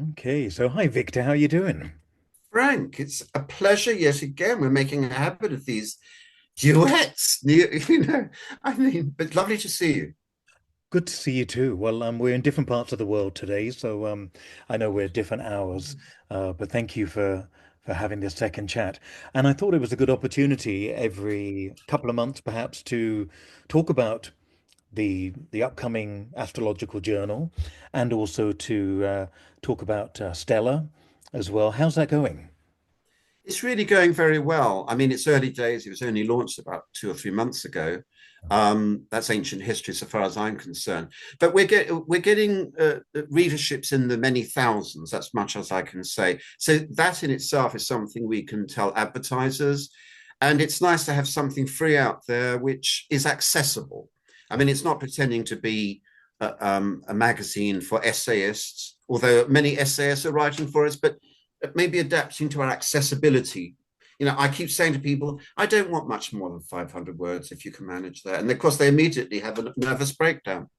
Okay, so hi Victor, how you doing? Frank, it's a pleasure yet again. We're making a habit of these duets. But lovely to see you. Good to see you too. Well, we're in different parts of the world today, so I know we're different hours, but thank you for having this second chat. And I thought it was a good opportunity every couple of months, perhaps, to talk about the upcoming Astrological Journal, and also to talk about Stella as well. How's that going? It's really going very well. I mean, it's early days. It was only launched about 2 or 3 months ago. That's ancient history, so far as I'm concerned. But we're getting readerships in the many thousands. That's much as I can say. So that in itself is something we can tell advertisers, and it's nice to have something free out there which is accessible. I mean, it's not pretending to be a magazine for essayists, although many essayists are writing for us, but maybe adapting to our accessibility. I keep saying to people, I don't want much more than 500 words if you can manage that. And of course, they immediately have a nervous breakdown.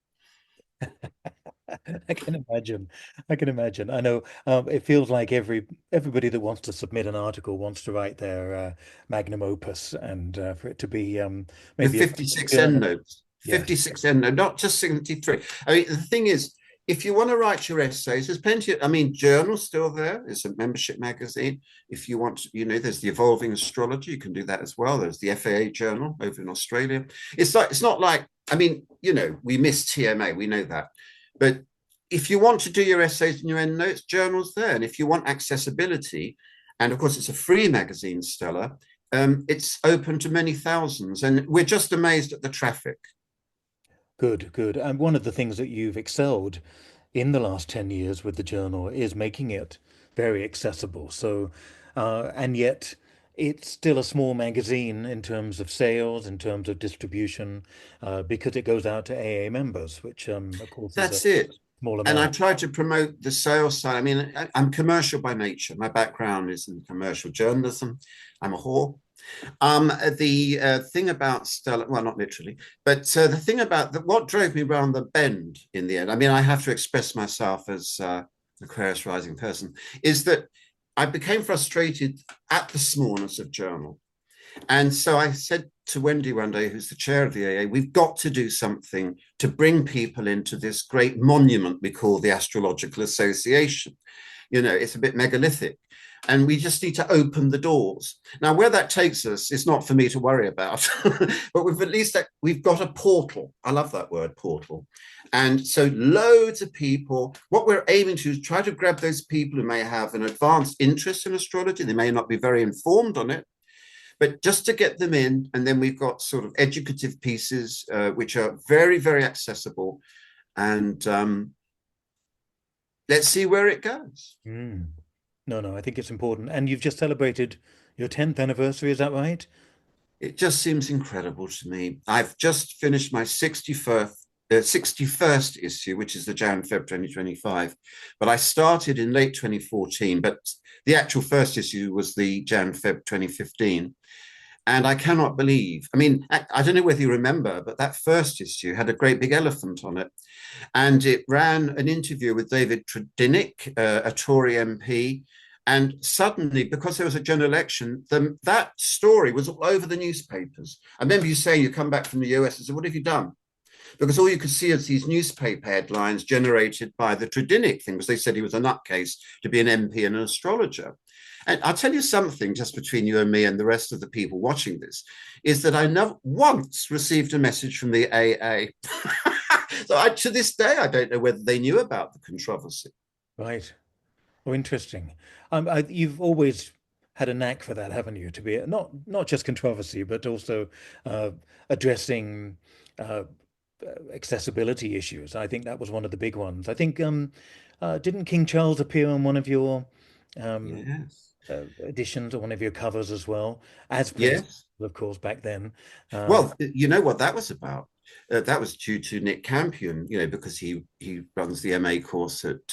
I can imagine. I can imagine. I know it feels like everybody that wants to submit an article wants to write their magnum opus, and for it to be With maybe a 56 journal. endnotes, Yes. 56 endnotes, not just 73. I mean, the thing is, if you want to write your essays, there's plenty of, I mean, Journal's still there. It's a membership magazine. If you want, there's the Evolving Astrology. You can do that as well. There's the FAA Journal over in Australia. It's not like, I mean, we miss TMA. We know that. But if you want to do your essays and your endnotes, Journal's there. And if you want accessibility, and of course, it's a free magazine, Stella, it's open to many thousands, and we're just amazed at the traffic. Good, good. And one of the things that you've excelled in the last 10 years with the journal is making it very accessible. So, and yet it's still a small magazine in terms of sales, in terms of distribution, because it goes out to AA members, which, of course, is a That's it. small And I amount. try to promote the sales side. I mean, I'm commercial by nature. My background is in commercial journalism. I'm a whore. The thing about Stella, well, not literally, but the thing about what drove me around the bend in the end, I mean, I have to express myself as Aquarius rising person, is that I became frustrated at the smallness of journal. And so I said to Wendy one day, who's the chair of the AA, we've got to do something to bring people into this great monument we call the Astrological Association. It's a bit megalithic. And we just need to open the doors. Now, where that takes us is not for me to worry about, but we've got a portal. I love that word, portal. And so loads of people, what we're aiming to is try to grab those people who may have an advanced interest in astrology. They may not be very informed on it, but just to get them in. And then we've got sort of educative pieces, which are very, very accessible. And let's see where it goes. Mm. No, no, I think it's important. And you've just celebrated your 10th anniversary, is that right? It just seems incredible to me. I've just finished my 61st issue, which is the Jan-Feb 2025. But I started in late 2014, but the actual first issue was the Jan-Feb 2015. And I cannot believe, I mean, I don't know whether you remember, but that first issue had a great big elephant on it. And it ran an interview with David Draconic, a Tory MP. And suddenly, because there was a general election, that story was all over the newspapers. I remember you saying you come back from the US and said, what have you done? Because all you could see is these newspaper headlines generated by the Tridinic thing, because they said he was a nutcase to be an MP and an astrologer. And I'll tell you something just between you and me and the rest of the people watching this, is that I never once received a message from the AA. So to this day, I don't know whether they knew about the controversy. Right. Oh, interesting. You've always had a knack for that, haven't you? To be not just controversy, but also uh, addressing uh, accessibility issues. I think that was one of the big ones. I think didn't King Charles appear on one of your um, Yes. editions or one of your covers as well, as Prince, Yes. of course, back then. Uh, Well, you know what that was about? That was due to Nick Campion, because he runs the MA course at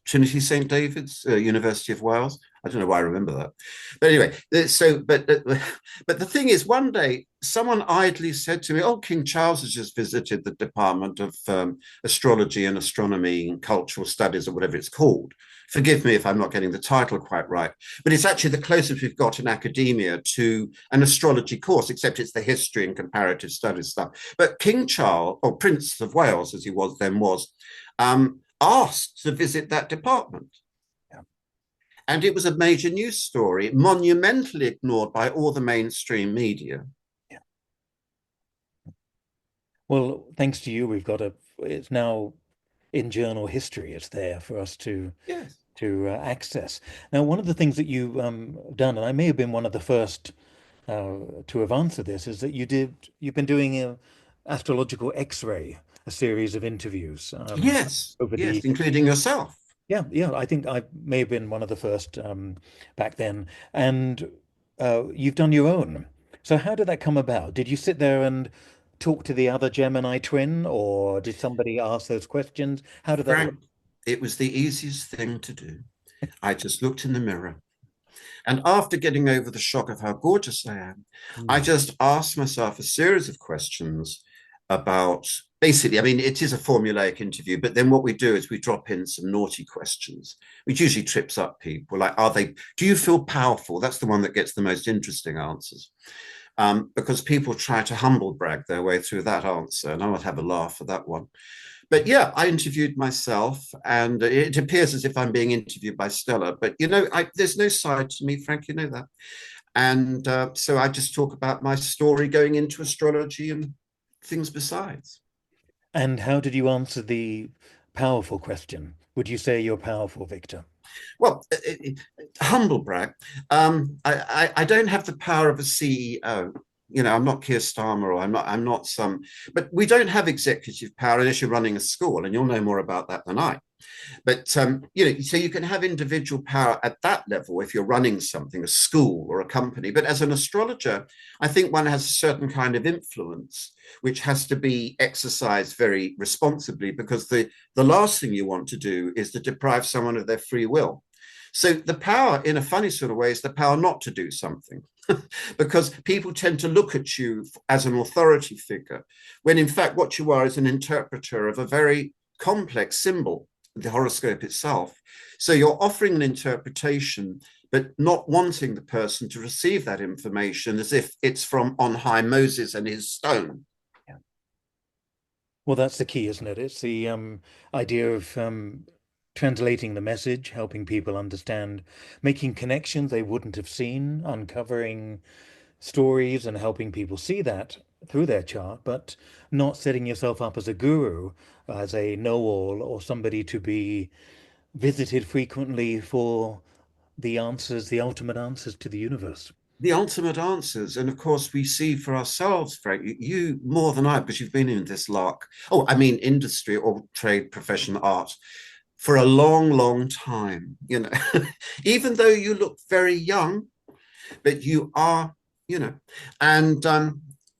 Trinity St David's, University of Wales. I don't know why I remember that. But anyway, but the thing is, one day someone idly said to me, "Oh, King Charles has just visited the Department of Astrology and Astronomy and Cultural Studies, or whatever it's called." Forgive me if I'm not getting the title quite right, but it's actually the closest we've got in academia to an astrology course, except it's the history and comparative studies stuff. But King Charles, or Prince of Wales, as he was then, was asked to visit that department. Yeah. And it was a major news story, monumentally ignored by all the mainstream media. Yeah. Well, thanks to you, we've got it's now in journal history. It's there for us Yes. to access. Now, one of the things that you done, and I may have been one of the first to have answered this, is that you've been doing a astrological X-ray, a series of interviews Yes. over Yes. the Including yourself. yeah, yeah. I think I may have been one of the first back then, and you've done your own. So how did that come about? Did you sit there and talk to the other Gemini twin, or did somebody ask those questions? How did that work? Frank, it was the easiest thing to do. I just looked in the mirror. And after getting over the shock of how gorgeous I am, I Hmm. just asked myself a series of questions about basically, I mean, it is a formulaic interview, but then what we do is we drop in some naughty questions, which usually trips up people. Like, do you feel powerful? That's the one that gets the most interesting answers. Because people try to humble brag their way through that answer, and I would have a laugh at that one. But yeah, I interviewed myself, and it appears as if I'm being interviewed by Stella. But there's no side to me, Frank. You know that. And so I just talk about my story going into astrology and things besides. And how did you answer the powerful question? Would you say you're powerful, Victor? Well, humble brag. I don't have the power of a CEO. I'm not Keir Starmer, or I'm not some, but we don't have executive power unless you're running a school, and you'll know more about that than I. But so you can have individual power at that level if you're running something, a school or a company. But as an astrologer, I think one has a certain kind of influence which has to be exercised very responsibly, because the last thing you want to do is to deprive someone of their free will. So the power, in a funny sort of way, is the power not to do something, because people tend to look at you as an authority figure, when in fact what you are is an interpreter of a very complex symbol, the horoscope itself. So you're offering an interpretation, but not wanting the person to receive that information as if it's from on high Moses and his stone. Yeah. Well, that's the key, isn't it? It's the idea of translating the message, helping people understand, making connections they wouldn't have seen, uncovering stories and helping people see that through their chart, but not setting yourself up as a guru, as a know-all, or somebody to be visited frequently for the answers, the ultimate answers to the universe. The ultimate answers. And of course, we see for ourselves, Frank, you more than I, because you've been in this lark. Oh, I mean, industry or trade, profession, art, for a long, long time. Even though you look very young, but you are, and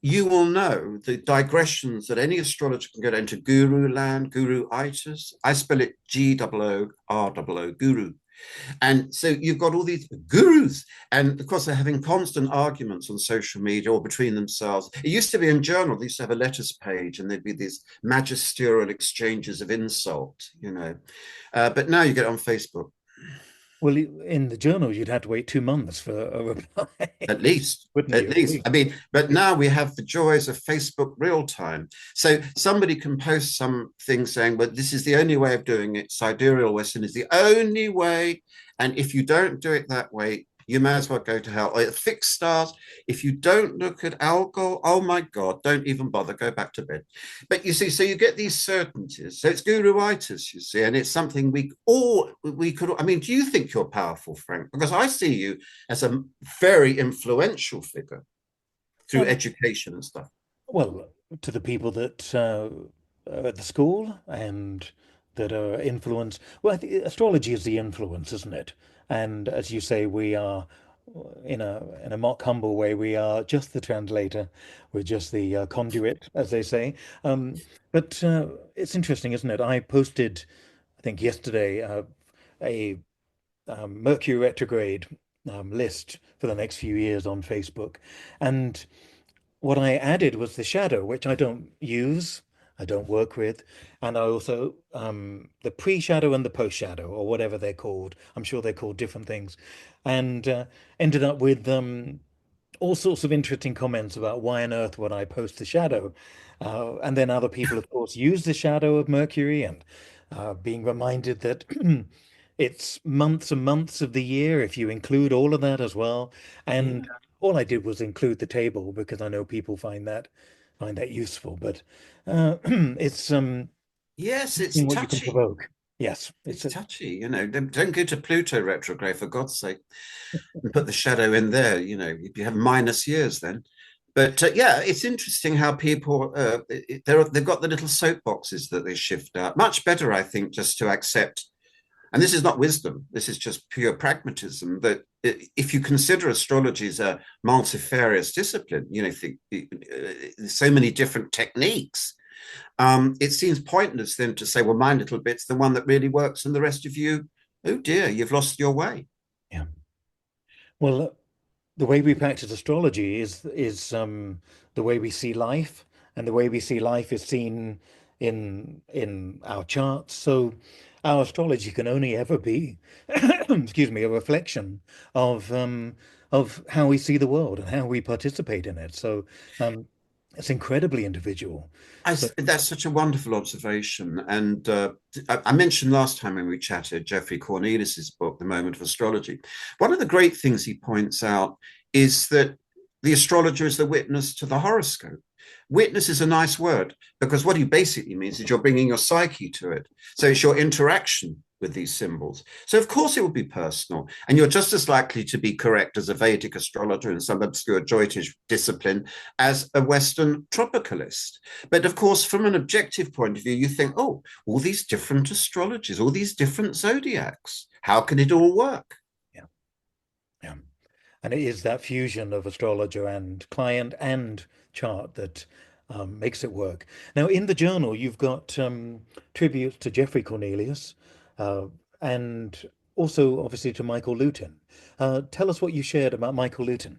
you will know the digressions that any astrologer can get into guru land, guru-itis. I spell it G-O-O-R-O-O, guru. And so you've got all these gurus, and of course they're having constant arguments on social media or between themselves. It used to be in journal, they used to have a letters page, and there'd be these magisterial exchanges of insult. But now you get it on Facebook. Well, in the journal, you'd have to wait 2 months for a reply, At least, wouldn't at you? At least. I least. mean, but now we have the joys of Facebook real time. So somebody can post something saying, "But this is the only way of doing it. Sidereal Western is the only way. And if you don't do it that way, you may as well go to hell." Or fixed stars. If you don't look at alcohol, oh my God, don't even bother. Go back to bed. But you see, so you get these certainties. So it's guruitis, you see, and it's something we could. I mean, do you think you're powerful, Frank? Because I see you as a very influential figure through Um, education and stuff. well, to the people that are at the school and that are influenced. Well, I think astrology is the influence, isn't it? And as you say, we are in a mock humble way, we are just the translator. We're just the conduit, as they say. But it's interesting, isn't it? I posted, I think yesterday, a Mercury retrograde list for the next few years on Facebook. And what I added was the shadow, which I don't use, I don't work with, and I also the pre-shadow and the post-shadow, or whatever they're called. I'm sure they're called different things, and ended up with all sorts of interesting comments about why on earth would I post the shadow, and then other people, of course, use the shadow of Mercury, and being reminded that it's months and months of the year if you include all of that as well. And Yeah. all I did was include the table because I know people find that useful. But it's Yes, it's in what you can touchy. provoke. Yes, It's it's a touchy. Don't go to Pluto retrograde for God's sake, and put the shadow in there. You have minus years then. But yeah, it's interesting how people they've got the little soapboxes that they shift out. Much better, I think, just to accept. And this is not wisdom. This is just pure pragmatism. That if you consider astrology as a multifarious discipline, so many different techniques. It seems pointless then to say, well, my little bit's the one that really works, and the rest of you, oh dear, you've lost your way. yeah. Well, the way we practice astrology is the way we see life, and the way we see life is seen in our charts. So our astrology can only ever be, excuse me, a reflection of how we see the world and how we participate in it. So um, it's incredibly individual. So That's such a wonderful observation. And I mentioned last time when we chatted Geoffrey Cornelius's book, The Moment of Astrology. One of the great things he points out is that the astrologer is the witness to the horoscope. Witness is a nice word because what he basically means is you're bringing your psyche to it. So it's your interaction with these symbols. So of course it will be personal, and you're just as likely to be correct as a Vedic astrologer in some obscure Jyotish discipline as a Western tropicalist. But of course, from an objective point of view, you think, oh, all these different astrologies, all these different zodiacs, how can it all work? yeah, yeah. And it is that fusion of astrologer and client and chart that makes it work. Now, in the journal, you've got tributes to Geoffrey Cornelius uh, and also, obviously, to Michael Lutin. Tell us what you shared about Michael Lutin.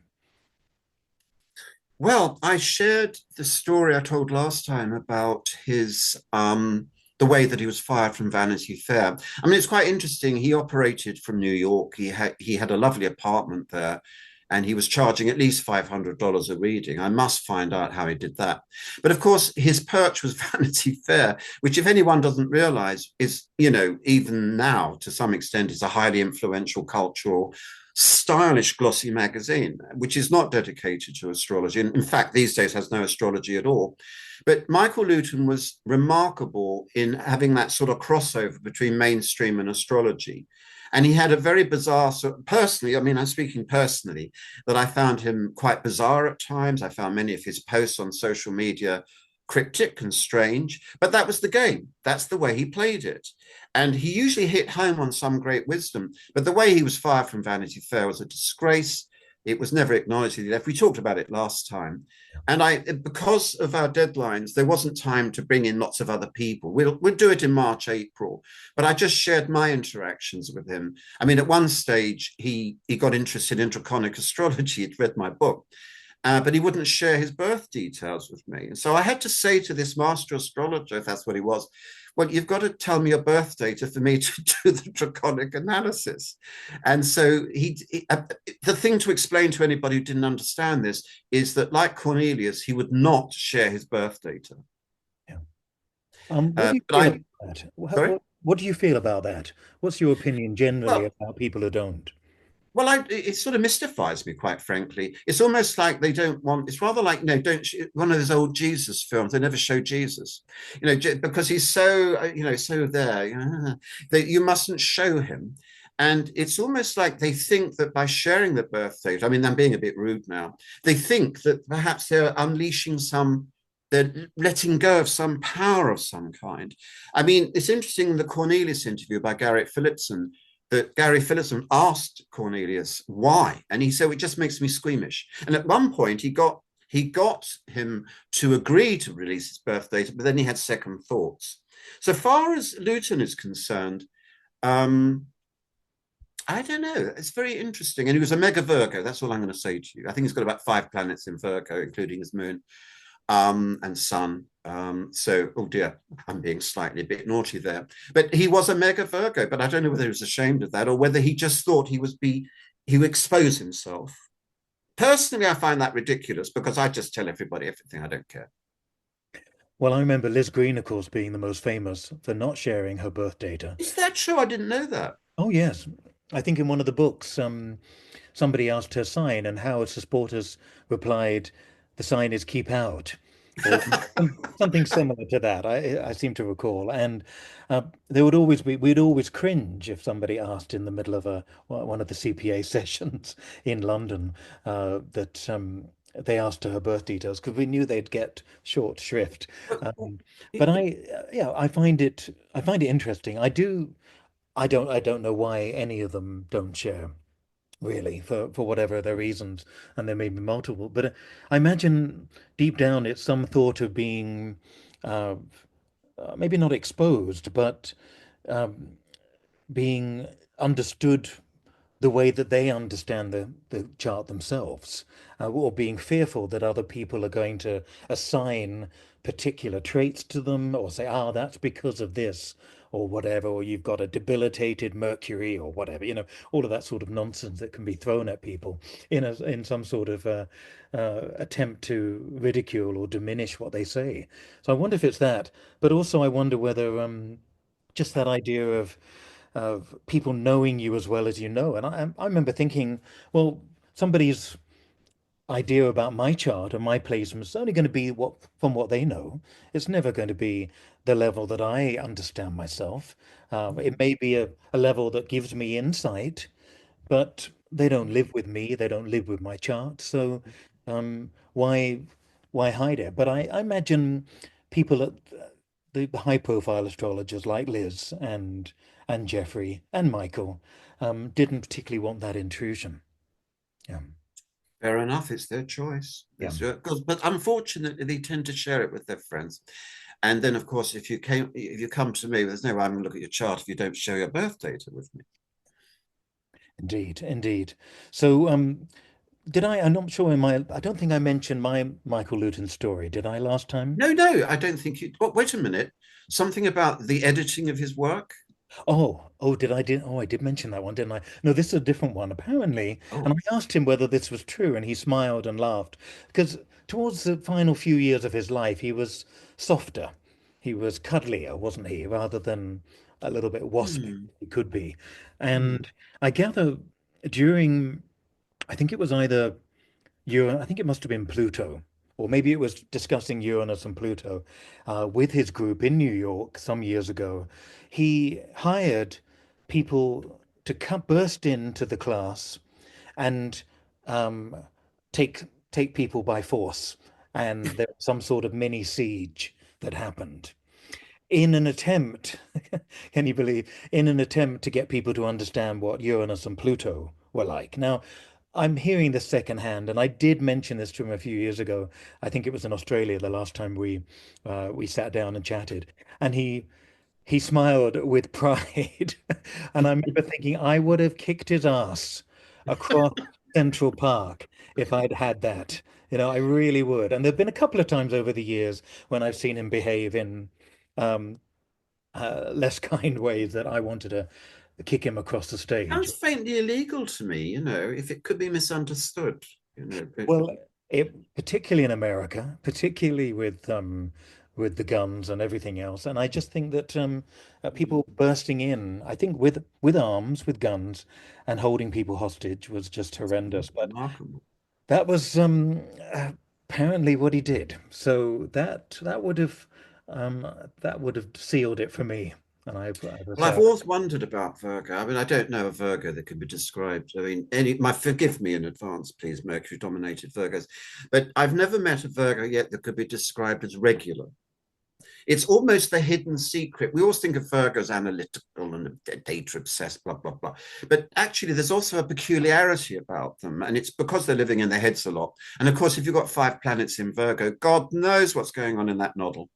Well, I shared the story I told last time about his the way that he was fired from Vanity Fair. I mean, it's quite interesting. He operated from New York. He had a lovely apartment there, and he was charging at least $500 a reading. I must find out how he did that. But of course, his perch was Vanity Fair, which, if anyone doesn't realize, is, even now to some extent, is a highly influential cultural stylish glossy magazine, which is not dedicated to astrology. And in fact, these days has no astrology at all. But Michael Lutin was remarkable in having that sort of crossover between mainstream and astrology. And he had a very bizarre, personally, I mean, I'm speaking personally, that I found him quite bizarre at times. I found many of his posts on social media cryptic and strange, but that was the game. That's the way he played it. And he usually hit home on some great wisdom. But the way he was fired from Vanity Fair was a disgrace. It was never acknowledged that he left. We talked about it last time. And because of our deadlines, there wasn't time to bring in lots of other people. We'll do it in March, April. But I just shared my interactions with him. I mean, at one stage, he got interested in Draconic astrology. He'd read my book. But he wouldn't share his birth details with me. And so I had to say to this master astrologer, if that's what he was, well, you've got to tell me your birth data for me to do the draconic analysis. And so the thing to explain to anybody who didn't understand this is that, like Cornelius, he would not share his birth data. Yeah. What do you But feel I, about that? sorry? What do you feel about that? What's your opinion generally Well, about people who don't? Well, it sort of mystifies me, quite frankly. It's almost like they don't want. It's rather like, no, don't one of those old Jesus films. They never show Jesus, because he's so, so there. That you mustn't show him. And it's almost like they think that by sharing the birth date, I mean, I'm being a bit rude now. They think that perhaps they're unleashing they're letting go of some power of some kind. I mean, it's interesting in the Cornelius interview by Garrett Phillipson that Gary Phillipson asked Cornelius why, and he said, it just makes me squeamish. And at one point, he got him to agree to release his birth data, but then he had second thoughts. So far as Luton is concerned, um, I don't know. It's very interesting. And he was a mega Virgo. That's all I'm going to say to you. I think he's got about 5 planets in Virgo, including his moon and sun. So, oh dear, I'm being slightly a bit naughty there. But he was a mega Virgo. But I don't know whether he was ashamed of that or whether he just thought he would expose himself. Personally, I find that ridiculous because I just tell everybody everything. I don't care. Well, I remember Liz Green, of course, being the most famous for not sharing her birth data. Is that true? I didn't know that. Oh, yes. I think in one of the books, somebody asked her sign, and Howard supporters replied, "The sign is keep out," or something similar to that. I seem to recall. And there would always be, we'd always cringe if somebody asked in the middle of one of the CPA sessions in London that they asked her birth details because we knew they'd get short shrift. But, But yeah, I find it interesting. I don't know why any of them don't share, really, for whatever their reasons, and there may be multiple. But I imagine deep down it's some thought of being uh, maybe not exposed, but um, being understood the way that they understand the chart themselves, or being fearful that other people are going to assign particular traits to them or say, ah, that's because of this or whatever, or you've got a debilitated Mercury or whatever, all of that sort of nonsense that can be thrown at people in some sort of attempt to ridicule or diminish what they say. So I wonder if it's that, but also I wonder whether just that idea of people knowing you as well as you know. And I remember thinking, well, somebody's idea about my chart and my placement is only going to be what from what they know. It's never going to be the level that I understand myself. It may be a level that gives me insight, but they don't live with me. They don't live with my chart. So why hide it? But I imagine people at the high profile astrologers like Liz and Geoffrey and Michael didn't particularly want that intrusion. Yeah. fair enough. It's their choice. Yeah. But unfortunately, they tend to share it with their friends. And then, of course, if you come to me, there's no way I'm going to look at your chart if you don't share your birth data with me. Indeed, indeed. So did I'm not sure I don't think I mentioned my Michael Luton story, did I last time? No, no, I don't think you. Well, wait a minute. Something about the editing of his work. I did mention that one, didn't I? No, this is a different one, apparently. And Oh, I asked him whether this was true, and he smiled and laughed. Because towards the final few years of his life, he was softer. He was cuddlier, wasn't he? Rather than a little bit waspy, hmm, he could be. hmm. And I gather during, I think it was either I think it must have been Pluto, or maybe it was discussing Uranus and Pluto with his group in New York some years ago. He hired people to burst into the class and um, take people by force, and there was some sort of mini siege that happened in an attempt, can you believe, in an attempt to get people to understand what Uranus and Pluto were like. Now, I'm hearing this secondhand, and I did mention this to him a few years ago. I think it was in Australia the last time we sat down and chatted, and he smiled with pride. And I remember thinking I would have kicked his ass across Central Park if I'd had that. I really would. And there've been a couple of times over the years when I've seen him behave in um, less kind ways that I wanted to kick him across the stage. Sounds faintly illegal to me, if it could be misunderstood, but Well, particularly in America, particularly with the guns and everything else, and I just think that people bursting in, I think with arms, with guns, and holding people hostage was just horrendous. But remarkable. that was apparently what he did. So um, that would have sealed it for me. And I was Well, I've always wondered about Virgo. I mean, I don't know a Virgo that can be described. I mean, forgive me in advance, please, Mercury dominated Virgos, but I've never met a Virgo yet that could be described as regular. It's almost the hidden secret. We always think of Virgo as analytical and data obsessed, blah, blah, blah. But actually, there's also a peculiarity about them. And it's because they're living in their heads a lot. And of course, if you've got 5 planets in Virgo, God knows what's going on in that noddle.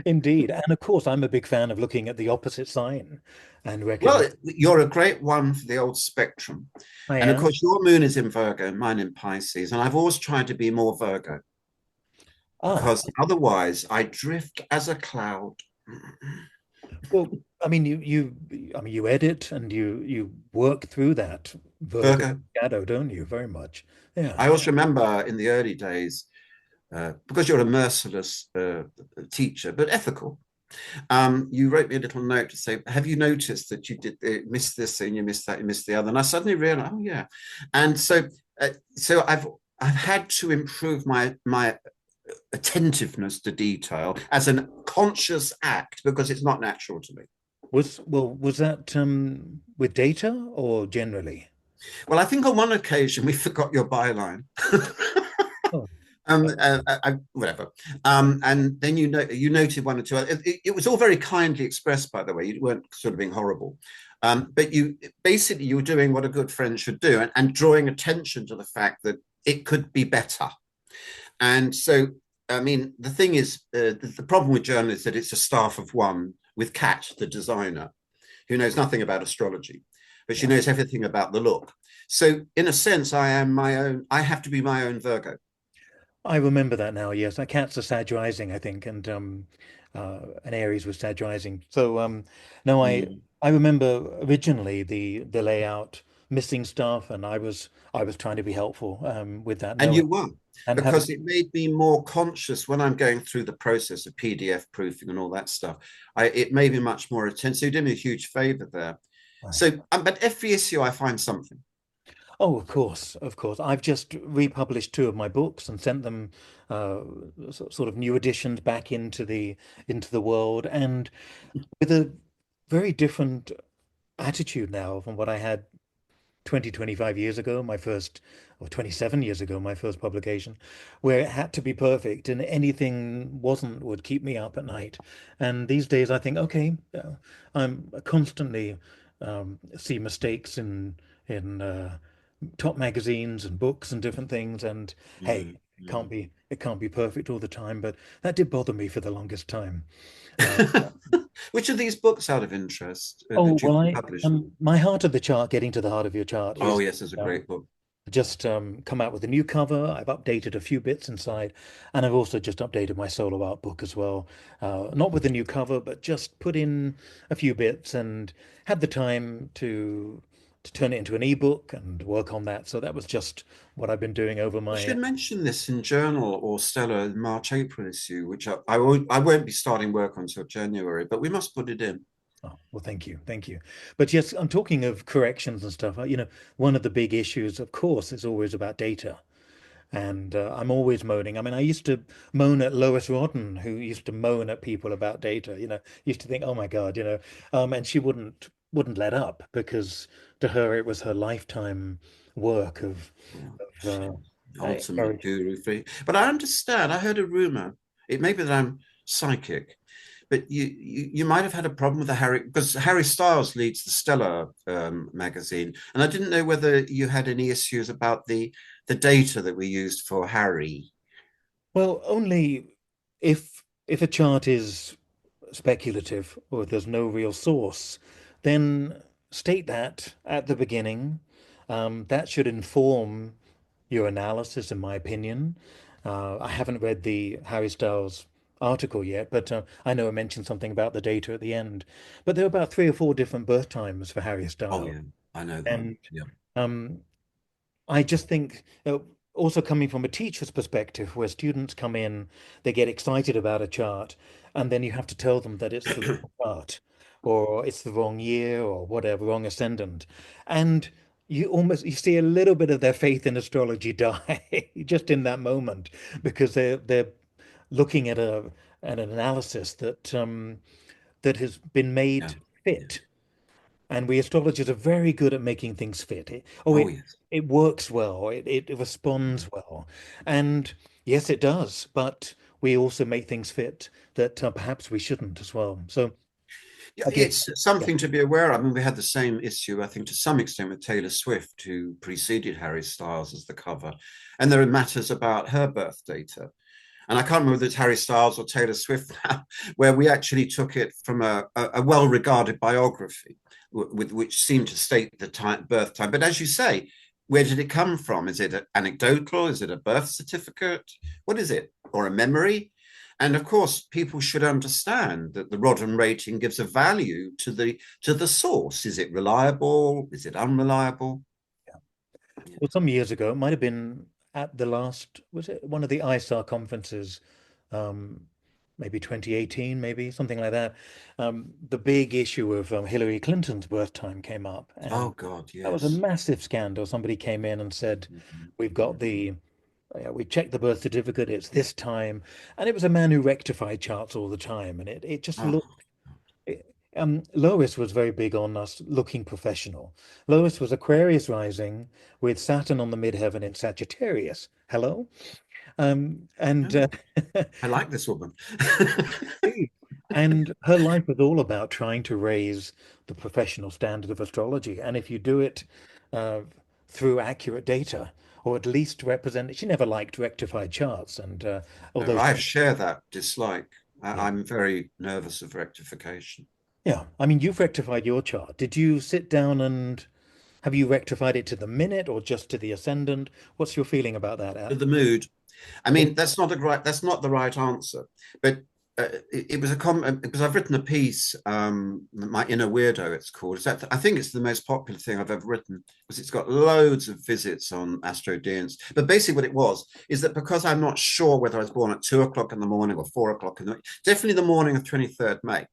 Indeed. And of course, I'm a big fan of looking at the opposite sign and Well, recognize you're a great one for the old spectrum. I And of am. course, your moon is in Virgo, mine in Pisces. And I've always tried to be more Virgo Ah, because otherwise I drift as a cloud. well, I mean, I mean, you edit and you work through that Virgo Virgo. shadow, don't you? Very much. Yeah. I also remember in the early days, because you're a merciless teacher, but ethical, you wrote me a little note to say, "Have you noticed that you did miss this and you missed that, you missed the other?" And I suddenly realized, oh yeah, and so I've had to improve my attentiveness to detail as a conscious act because it's not natural to me. Was that with data or generally? Well, I think on one occasion we forgot your byline. Oh, Whatever. And then you noted one or two. It was all very kindly expressed, by the way. You weren't sort of being horrible, but you were doing what a good friend should do, and drawing attention to the fact that it could be better. And so, I mean, the thing is, the problem with journal is that it's a staff of one with Kat, the designer, who knows nothing about astrology, but she yeah. knows everything about the look. So, in a sense, I am my own. I have to be my own Virgo. I remember that now. Yes, that Cats are Sag rising, I think, and Aries was Sag rising. So no, Mm. I remember originally the layout missing stuff, and I was trying to be helpful with that, And knowing you won't, and having. because it made me more conscious when I'm going through the process of PDF proofing and all that stuff. It made me much more attentive. So you did me a huge favor there. Right. So, but every issue I find something. Oh, of course, of course. I've just republished two of my books and sent them uh, sort of new editions back into the world, and with a very different attitude now from what I had 20, 25 years ago, my first, or 27 years ago, my first publication, where it had to be perfect and anything wasn't would keep me up at night. And these days I think, okay, I'm constantly see mistakes in top magazines and books and different things. And hey, Mm, mm. it can't be perfect all the time, but that did bother me for the longest time. Uh, Which of these books, out of interest, oh, that you well, published? my heart of the chart, getting to the heart of your chart Oh, is yes, it's a um, great book. just come out with a new cover. I've updated a few bits inside, and I've also just updated my solo art book as well. Not with the new cover, but just put in a few bits and had the time to turn it into an ebook and work on that. So that was just what I've been doing over You my. should mention this in Journal or Stella March April issue, which I won't be starting work on until January, but we must put it in. Oh, well, thank you. But yes, I'm talking of corrections and stuff. One of the big issues, of course, is always about data. And I'm always moaning. I mean, I used to moan at Lois Rodden, who used to moan at people about data. Used to think, oh my God, and she wouldn't let up because to her it was her lifetime work Yeah, of she's the ultimate encouraging. guru for. But I understand. I heard a rumor. It may be that I'm psychic, but you might have had a problem with the Harry, because Harry Styles leads the Stella magazine, and I didn't know whether you had any issues about the data that we used for Harry. Well, only if a chart is speculative or if there's no real source, then state that at the beginning. That should inform your analysis, in my opinion. I haven't read the Harry Styles article yet, but I know I mentioned something about the data at the end. But there are about three or four different birth times for Harry Oh Styles. yeah, I know that. And Yeah. um, I just think, also coming from a teacher's perspective, where students come in, they get excited about a chart, and then you have to tell them that it's the wrong chart, or it's the wrong year, or whatever, wrong ascendant, and you see a little bit of their faith in astrology die just in that moment because they're looking at a at an analysis that has been Yeah. made Yeah. fit, and we astrologers are very good at making things fit. Oh yes. It works well. It responds well. And yes, it does. But we also make things fit that perhaps we shouldn't as well. So Yeah, again, it's yeah. something to be aware of. I mean, we had the same issue, I think, to some extent with Taylor Swift, who preceded Harry Styles as the cover. And there are matters about her birth data. and I can't remember whether it's Harry Styles or Taylor Swift now, where we actually took it from a well-regarded biography, with which seemed to state the time, birth time. But as you say, where did it come from? Is it anecdotal? Is it a birth certificate? What is it? Or a memory? And of course, people should understand that the Rodham rating gives a value to the source. Is it reliable? Is it unreliable? Yeah. Well, some years ago, it might have been at the last, was it one of the ISAR conferences, um, maybe 2018, maybe something like that. The big issue of Hillary Clinton's birth time came up, Oh and God, that was a yes. massive scandal. Somebody came in and said, Mhm. "We've got we checked the birth certificate, it's this time," and it was a man who rectified charts all the time, and it just Oh, looked. Lois was very big on us looking professional. Lois was Aquarius rising with Saturn on the midheaven in Sagittarius. Hello? And oh, I like this woman. and her life was all about trying to raise the professional standard of astrology. And if you do it uh, through accurate data, or at least represent, she never liked rectified charts. And although I she, share that dislike. yeah, I'm very nervous of rectification. yeah, I mean, you've rectified your chart. Did you sit down and have you rectified it to the minute or just to the ascendant? What's your feeling about that, Ad? The mood. I Oh, mean, that's not the right answer. But it was because I've written a piece, my inner weirdo. It's called. I think it's the most popular thing I've ever written because it's got loads of visits on AstroDance. But basically, what it was is that because I'm not sure whether I was born at 2 o'clock in the morning or 4 o'clock in the definitely the morning of 23rd May,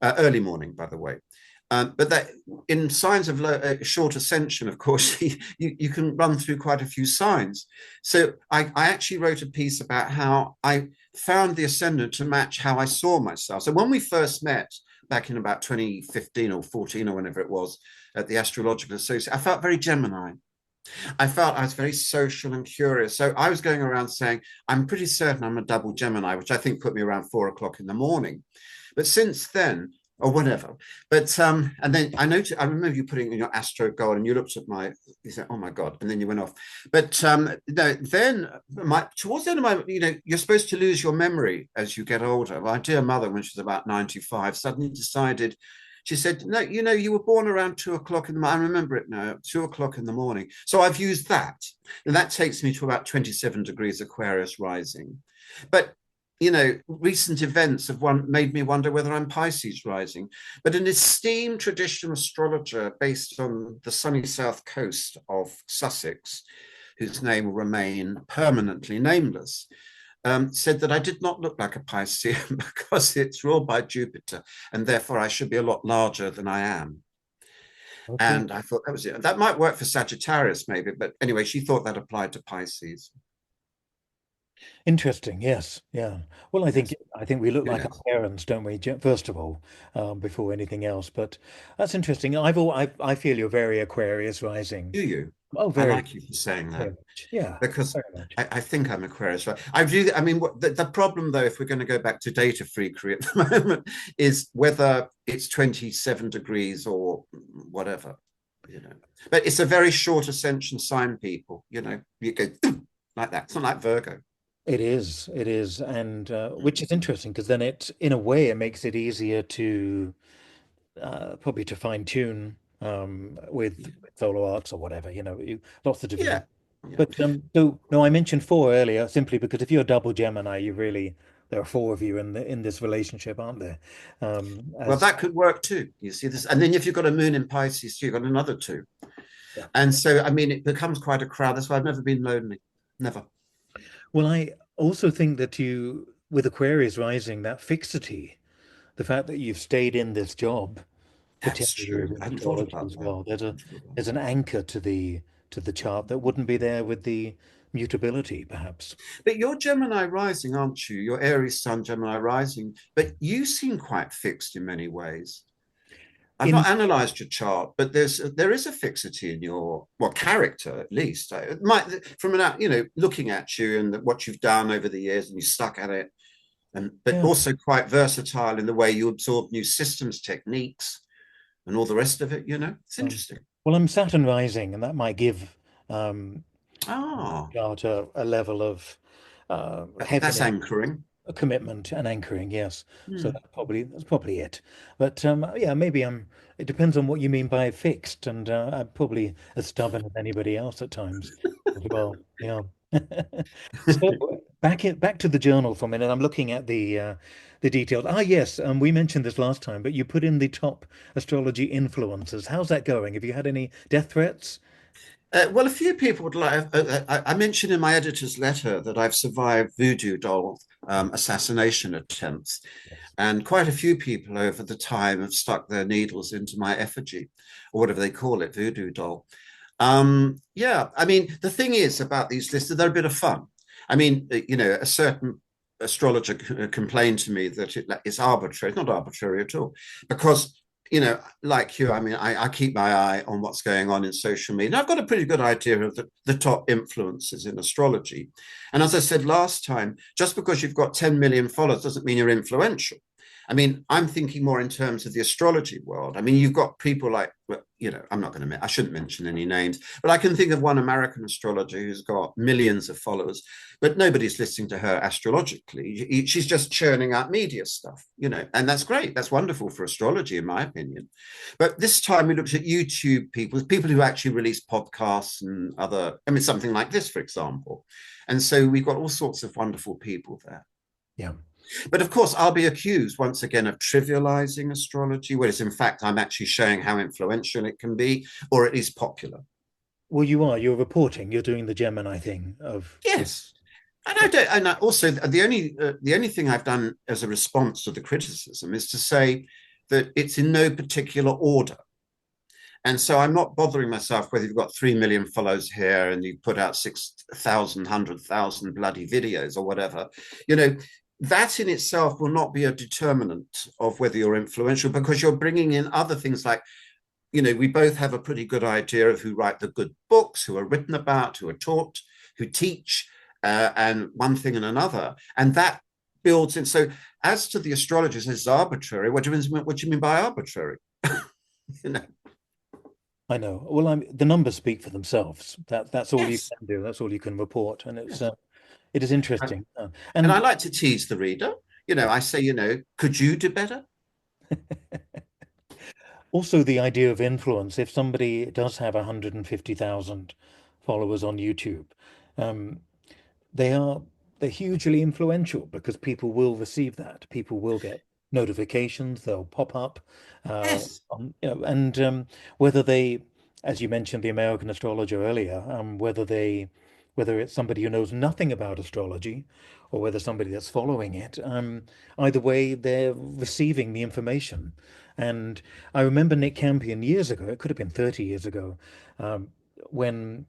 early morning, by the way. But that in signs of short ascension, of course, you can run through quite a few signs. So I actually wrote a piece about how I found the ascendant to match how I saw myself. So when we first met back in about 2015 or 14 or whenever it was at the Astrological Association, I felt very Gemini. I felt I was very social and curious. So I was going around saying, I'm pretty certain I'm a double Gemini, which I think put me around 4 o'clock in the morning. But since then, or whatever. But and then I noticed, I remember you putting in your Astro goal and you looked at you said, oh my God, and then you went off. But no, then towards the end of my, you're supposed to lose your memory as you get older. My dear mother, when she was about 95, suddenly decided, she said, no, you were born around 2 o'clock in the morning. I remember it now, 2 o'clock in the morning. So I've used that. And that takes me to about 27 degrees Aquarius rising. But recent events have made me wonder whether I'm Pisces rising. But an esteemed traditional astrologer based on the sunny south coast of Sussex, whose name will remain permanently nameless, said that I did not look like a Piscean because it's ruled by Jupiter, and therefore I should be a lot larger than I am. okay. And I thought that was it. That might work for Sagittarius, maybe, but anyway, she thought that applied to Pisces. Interesting. Yes. Yeah. Well, Yes, I think we look who like our knows? parents, don't we? First of all, before anything else. But that's interesting. I feel you're very Aquarius rising. Do you? Oh, I very, like you for saying very that. much. Yeah, Because very much. I think I'm Aquarius, right? I do. I mean, the problem, though, if we're going to go back to data freakery at the moment, is whether it's 27 degrees or whatever, you know. But it's a very short ascension sign, people. You go like that. It's not like Virgo. It is, and which is interesting because then in a way, it makes it easier to probably to fine tune Yeah, with solo arcs or whatever. Lots of different yeah, things. yeah. But so no, I mentioned four earlier simply because if you're a double Gemini, you really there are four of you in this relationship, aren't there? Well, As that could work too. You see this, and then if you've got a moon in Pisces, you've got another two. yeah. And so, I mean, it becomes quite a crowd. That's why I've never been lonely. Never. Well, I also think that you with Aquarius rising, that fixity, the fact that you've stayed in this job for 10 That's years true. in I hadn't thought astrology about as that. well. That. There's an anchor to the chart that wouldn't be there with the mutability, perhaps. But you're Gemini rising, aren't you? You're Aries Sun, Gemini rising. But you seem quite fixed in many ways. I've In not analysed your chart, but there is a fixity in your character at least. It might from an looking at you and what you've done over the years, and you stuck at it, and but yeah, also quite versatile in the way you absorb new systems, techniques, and all the rest of it. It's um, interesting. well, I'm Saturn rising, and that might give um, Ah, chart a level of. heaven That's in anchoring. a commitment and anchoring, yes. So Hmm. that's probably it. But yeah, maybe it depends on what you mean by fixed, and I'm probably as stubborn as anybody else at times as well. Yeah. So back to the journal for a minute. I'm looking at the details. Ah, yes, we mentioned this last time, but you put in the top astrology influencers. How's that going? Have you had any death threats? Well, a few people would like. I mentioned in my editor's letter that I've survived voodoo doll assassination attempts, Yes. and quite a few people over the time have stuck their needles into my effigy, or whatever they call it, voodoo doll. Yeah, I mean, the thing is about these lists, they're a bit of fun. I mean, a certain astrologer complained to me that it's arbitrary. It's not arbitrary at all, because like you, I mean, I keep my eye on what's going on in social media. And I've got a pretty good idea of the top influences in astrology. And as I said last time, just because you've got 10 million followers doesn't mean you're influential. I mean, I'm thinking more in terms of the astrology world. I mean, you've got people like, well, I'm not going to, I shouldn't mention any names, but I can think of one American astrologer who's got millions of followers, but nobody's listening to her astrologically. She's just churning out media stuff, and that's great. That's wonderful for astrology, in my opinion. But this time we looked at YouTube people who actually release podcasts and other, I mean, something like this, for example. And so we've got all sorts of wonderful people there. Yeah. But of course, I'll be accused once again of trivializing astrology, whereas in fact, I'm actually showing how influential it can be, or at least popular. Well, you are. You're reporting. You're doing the Gemini thing of. Yes. And I don't, and I also the only thing I've done as a response to the criticism is to say that it's in no particular order. And so I'm not bothering myself whether you've got 3 million follows here and you put out 6,000, 100,000 bloody videos or whatever. You know, that in itself will not be a determinant of whether you're influential, because you're bringing in other things like, we both have a pretty good idea of who write the good books, who are written about, who are taught, who teach, and one thing and another. And that builds in. So as to the astrologers as arbitrary, what do you mean by arbitrary? you know, I know. Well, the numbers speak for themselves. That's all you yes. can do. That's all you can report, and Yes. it is interesting. And I And like to tease the reader. I say, could you do better? also the idea of influence. If somebody does have 150,000 followers on YouTube, um, they are they're hugely influential because people will receive that. People will get notifications. They'll pop up, Yes. and whether they, as you mentioned, the American astrologer earlier, whether it's somebody who knows nothing about astrology, or whether somebody that's following it, either way, they're receiving the information. And I remember Nick Campion years ago. It could have been 30 years ago, um, when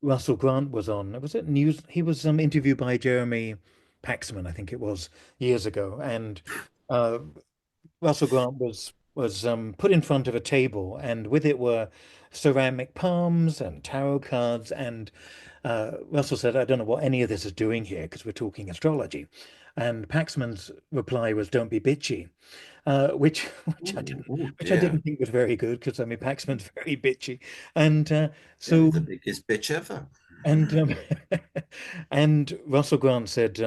Russell Grant was on. Was it news? He was interviewed by Jeremy Paxman, I think it was, years ago, and uh, Russell Grant was put in front of a table, and with it were ceramic palms and tarot cards. And Russell said, "I don't know what any of this is doing here because we're talking astrology." And Paxman's reply was, "Don't be bitchy," which which I Oh, didn't oh which I dear. didn't think was very good because I mean Paxman's very bitchy, and Yeah, so the biggest bitch ever. and and Russell Grant said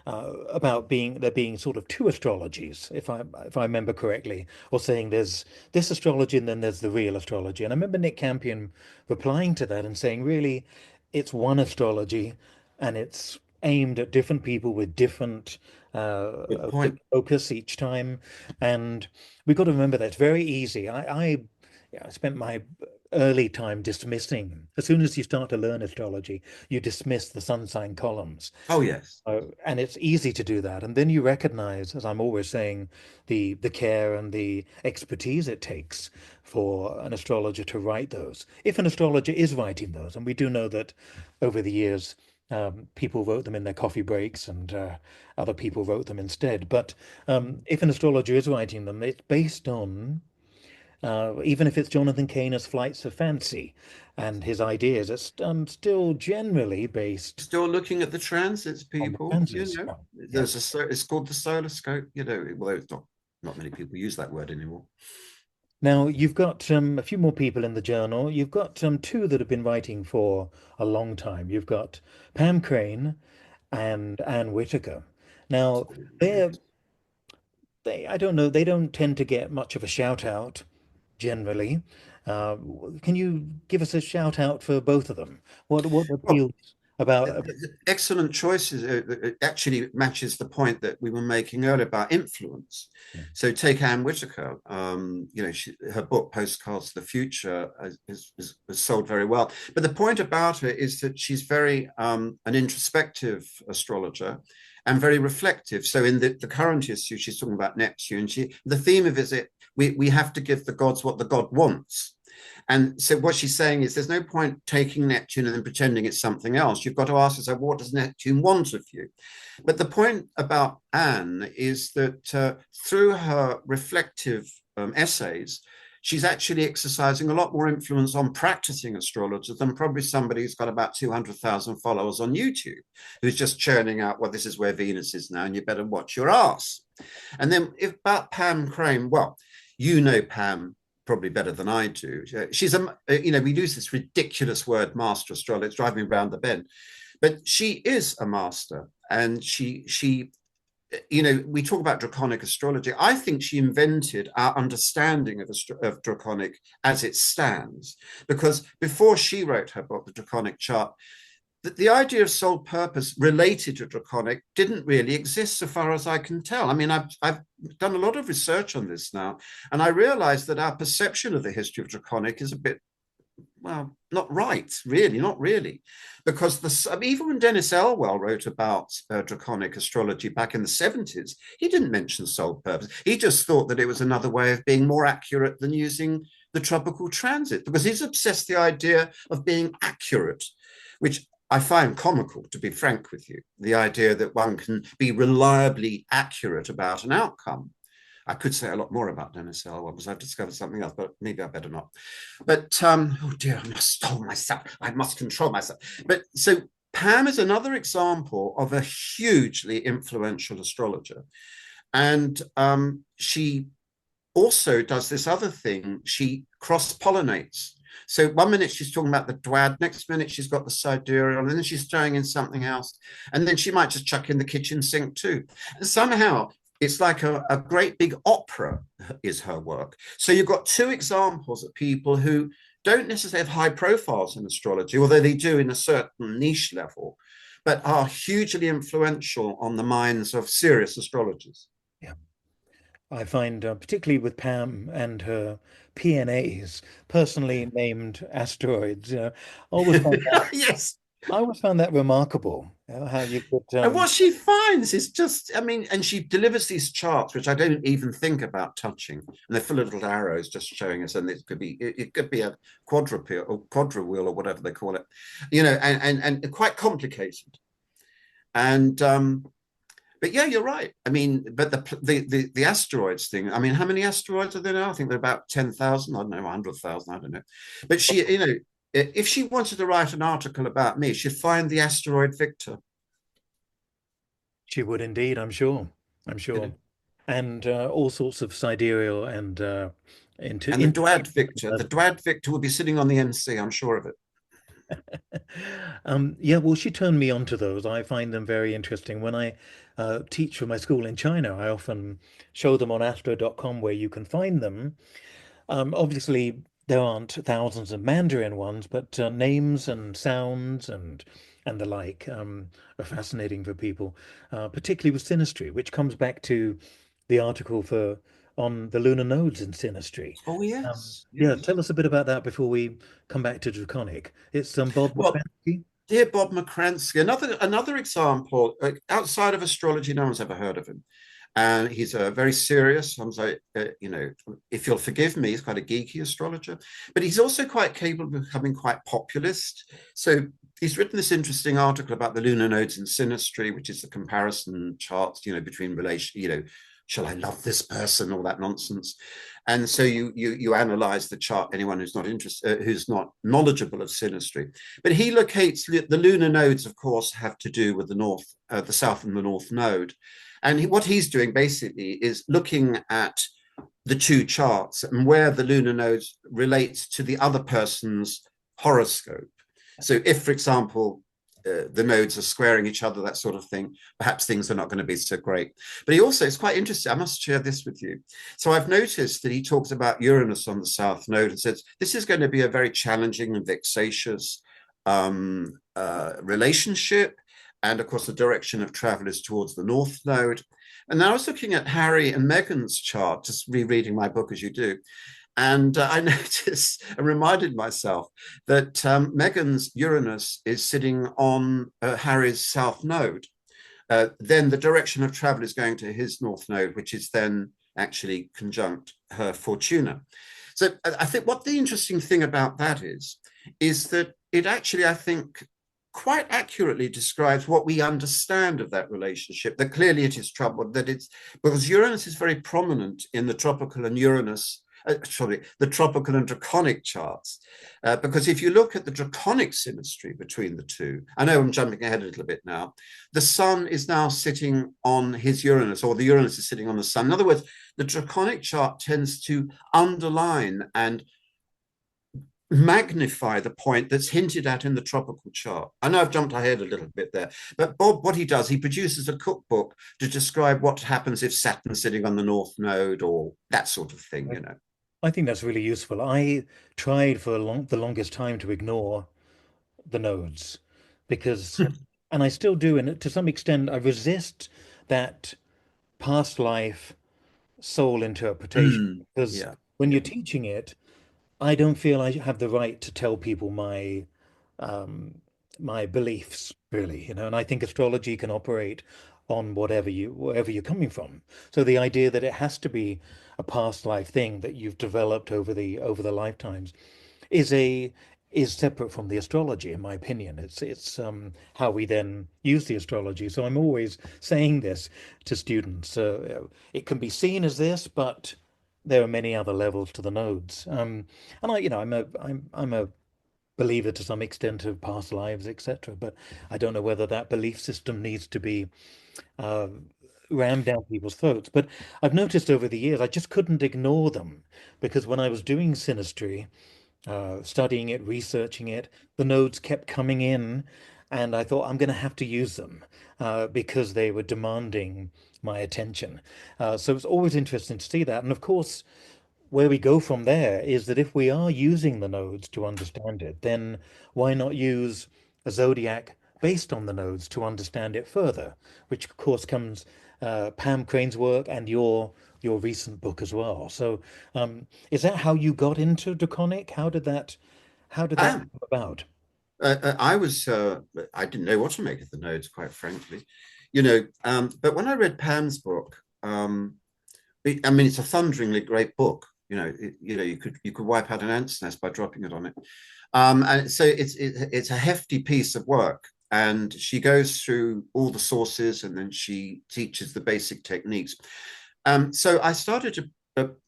about there being sort of two astrologies, if I remember correctly, or saying there's this astrology and then there's the real astrology. And I remember Nick Campion replying to that and saying, really, it's one astrology, and it's aimed at different people with different Good point. focus each time. And we've got to remember that it's very easy. I spent my early time dismissing. As soon as you start to learn astrology, you dismiss the sun sign columns. Oh, yes. And it's easy to do that. And then you recognize, as I'm always saying, the care and the expertise it takes for an astrologer to write those. If an astrologer is writing those, and we do know that over the years, people wrote them in their coffee breaks, and other people wrote them instead. But if an astrologer is writing them, it's based on, even if it's Jonathan Cainer's Flights of Fancy and his ideas, it's still generally based Still looking at the transits, on the people. transits. Yeah. Yeah. It's called the solar scope. Although it's not many people use that word anymore. Now, you've got a few more people in the journal. You've got two that have been writing for a long time. You've got Pam Crane and Anne Whitaker. Now, they're I don't know, they don't tend to get much of a shout out generally. Uh, can you give us a shout out for both of them? What Well, appeals about? excellent choices. It actually matches the point that we were making earlier about influence. So take Anne Whitaker. Her book Postcards to the Future has sold very well. But the point about her is that she's very an introspective astrologer and very reflective. So in the current issue, she's talking about Neptune. The theme of it is we have to give the gods what the god wants. And so what she's saying is there's no point taking Neptune and then pretending it's something else. You've got to ask yourself, what does Neptune want of you? But the point about Anne is that through her reflective essays, she's actually exercising a lot more influence on practicing astrologers than probably somebody who's got about 200,000 followers on YouTube, who's just churning out, well, this is where Venus is now, and you better watch your ass. And then if about Pam Crane, well, you know Pam probably better than I do. She's we use this ridiculous word master astrologer. It's driving me around the bend, but she is a master, and she we talk about draconic astrology. I think she invented our understanding of draconic as it stands, because before she wrote her book, The Draconic Chart, the idea of sole purpose related to draconic didn't really exist so far as I can tell. I mean, I've done a lot of research on this now, and I realize that our perception of the history of draconic is a bit, well, not right, really, not really. Because even when Dennis Elwell wrote about draconic astrology back in the 70s, he didn't mention sole purpose. He just thought that it was another way of being more accurate than using the tropical transit, because he's obsessed the idea of being accurate, which I find comical, to be frank with you, the idea that one can be reliably accurate about an outcome. I could say a lot more about Dennis Elwell because I've discovered something else, but maybe I better not. But oh dear, I must stall myself. I must control myself. But so Pam is another example of a hugely influential astrologer. And she also does this other thing. She cross-pollinates. So one minute she's talking about the Dwad, next minute she's got the sidereal, and then she's throwing in something else. And then she might just chuck in the kitchen sink too. And somehow it's like a great big opera is her work. So you've got two examples of people who don't necessarily have high profiles in astrology, although they do in a certain niche level, but are hugely influential on the minds of serious astrologers. Yeah, I find particularly with Pam and her PNAs, personally named asteroids, always found that Yes. I always found that remarkable. How you could And what she finds is just, I mean, and she delivers these charts, which I don't even think about touching. And they're full of little arrows just showing us, and it could be a quadrupede or quadriwheel or whatever they call it, and quite complicated. And but yeah, you're right. I mean, but the asteroids thing. I mean, how many asteroids are there now? I think they're about 10,000. I don't know, 100,000. I don't know. But she, if she wanted to write an article about me, she'd find the asteroid Victor. she would indeed, I'm sure. I'm You know, sure. And all sorts of sidereal and and into The Dwad Victor will be sitting on the MC. I'm sure of it. Yeah, well, she turned me on to those. I find them very interesting. When I teach for my school in China, I often show them on astro.com where you can find them. Obviously, there aren't thousands of Mandarin ones, but names and sounds and the like are fascinating for people, particularly with synastry, which comes back to the article for on the lunar nodes in synastry. Oh Yeah, yes. tell us a bit about that before we come back to Draconic. It's Bob Well, McCranky. dear Bob McCransky, another example. Outside of astrology, no one's ever heard of him. And he's very serious. I'm sorry, if you'll forgive me, he's quite a geeky astrologer, but he's also quite capable of becoming quite populist. So he's written this interesting article about the lunar nodes in synastry, which is the comparison charts, between relation, shall I love this person, all that nonsense. And so you analyze the chart. Anyone who's not interested, who's not knowledgeable of synastry, but he locates the lunar nodes. Of course, have to do with the north, the south, and the north node. And what he's doing basically is looking at the two charts and where the lunar nodes relate to the other person's horoscope. So if, for example, the nodes are squaring each other, that sort of thing, perhaps things are not going to be so great. But he also, it's quite interesting, I must share this with you. So I've noticed that he talks about Uranus on the south node and says, this is going to be a very challenging and vexatious relationship. And of course, the direction of travel is towards the north node. And now I was looking at Harry and Meghan's chart, just rereading my book as you do. And I noticed and reminded myself that Meghan's Uranus is sitting on Harry's south node. Then the direction of travel is going to his north node, which is then actually conjunct her Fortuna. So I think what the interesting thing about that is that it actually, I think, quite accurately describes what we understand of that relationship, that clearly it is troubled, that it's because Uranus is very prominent in the tropical and the tropical and draconic charts. Because if you look at the draconic symmetry between the two, I know I'm jumping ahead a little bit now, the sun is now sitting on his Uranus, or the Uranus is sitting on the sun. In other words, the draconic chart tends to underline and magnify the point that's hinted at in the tropical chart. I know I've jumped ahead a little bit there, but Bob, what he does, he produces a cookbook to describe what happens if Saturn's sitting on the north node or that sort of thing, you know. I think that's really useful. I tried for the longest time to ignore the nodes because, and I still do, and to some extent, I resist that past life soul interpretation because Yeah, when you're yeah. teaching it, I don't feel I have the right to tell people um, my beliefs, really, and I think astrology can operate on wherever you're coming from. So the idea that it has to be a past life thing that you've developed over the lifetimes is a is separate from the astrology, in my opinion. It's how we then use the astrology. So I'm always saying this to students. It can be seen as this, but there are many other levels to the nodes. And I'm a believer to some extent of past lives, etc. But I don't know whether that belief system needs to be uh, rammed down people's throats. But I've noticed over the years I just couldn't ignore them because when I was doing synastry, studying it, researching it, the nodes kept coming in, and I thought I'm going to have to use them because they were demanding my attention. So it's always interesting to see that. And of course, where we go from there is that if we are using the nodes to understand it, then why not use a zodiac based on the nodes to understand it further? Which of course comes Pam Crane's work and your recent book as well. So is that how you got into Draconic? How did that Um, come about? I was, I didn't know what to make of the nodes, quite frankly, you know. But when I read Pam's book, I mean, it's a thunderingly great book. You could wipe out an ant's nest by dropping it on it. And so it's a hefty piece of work. And she goes through all the sources and then she teaches the basic techniques. So I started to,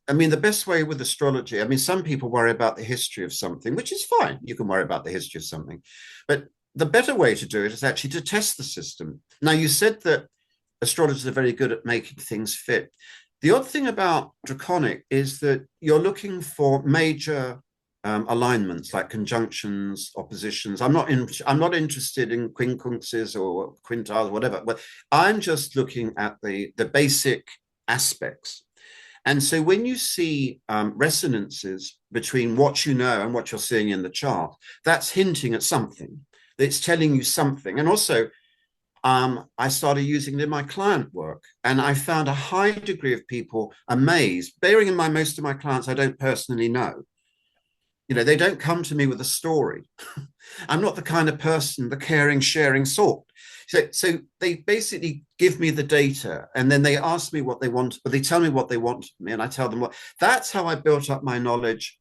I mean, the best way with astrology, I mean, some people worry about the history of something, which is fine. You can worry about the history of something. But the better way to do it is actually to test the system. Now, you said that astrologers are very good at making things fit. The odd thing about Draconic is that you're looking for major alignments like conjunctions, oppositions. I'm not interested in quincunxes or quintiles, whatever. But I'm just looking at the basic aspects. And so when you see resonances between what you know and what you're seeing in the chart, that's hinting at something. It's telling you something. And also, I started using it in my client work, and I found a high degree of people amazed. Bearing in mind, most of my clients I don't personally know. They don't come to me with a story. I'm not the kind of person, the caring, sharing sort. So they basically give me the data and then they ask me what they want, or they tell me what they want from me, and I tell them what. That's how I built up my knowledge,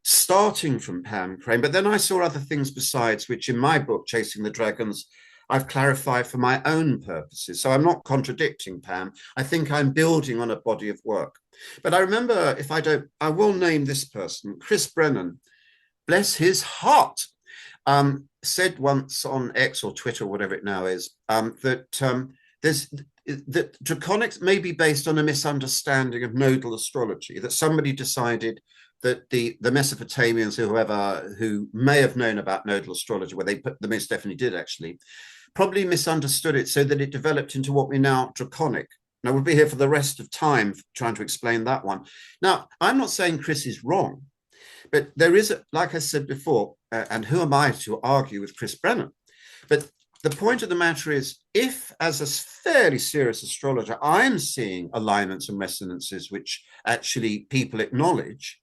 starting from Pam Crane. But then I saw other things besides, which in my book, Chasing the Dragons, I've clarified for my own purposes. So I'm not contradicting Pam. I think I'm building on a body of work. But I remember, if I don't, I will name this person, Chris Brennan, bless his heart, said once on X or Twitter, whatever it now is, that there's that Draconics may be based on a misunderstanding of nodal astrology, that somebody decided that the Mesopotamians, or whoever, who may have known about nodal astrology, where the most definitely did actually, probably misunderstood it so that it developed into what we now Draconic. Now, we'll be here for the rest of time trying to explain that one. Now, I'm not saying Chris is wrong, but there is, like I said before, and who am I to argue with Chris Brennan? But the point of the matter is, if as a fairly serious astrologer, I'm seeing alignments and resonances which actually people acknowledge,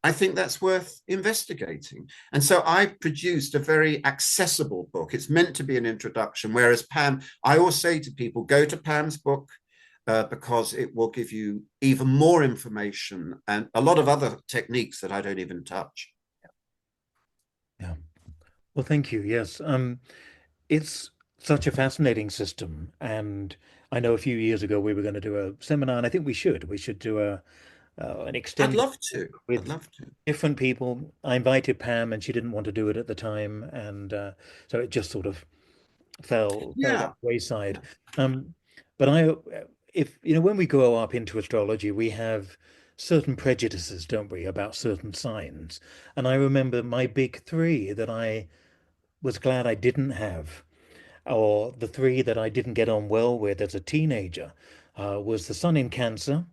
I think that's worth investigating. And so I produced a very accessible book. It's meant to be an introduction, whereas Pam, I always say to people, go to Pam's book, because it will give you even more information and a lot of other techniques that I don't even touch. Yeah. Well, thank you. Yes. It's such a fascinating system. And I know a few years ago we were going to do a seminar, and I think we should. We should do an I'd extended love to. I'd with love to. different people. I invited Pam, and she didn't want to do it at the time, and so it just sort of fell by Yeah. the wayside. Yeah. Um, but if you know, when we go up into astrology, we have certain prejudices, don't we, about certain signs? And I remember my big three that I was glad I didn't have, or the three that I didn't get on well with as a teenager, was the Sun in Cancer.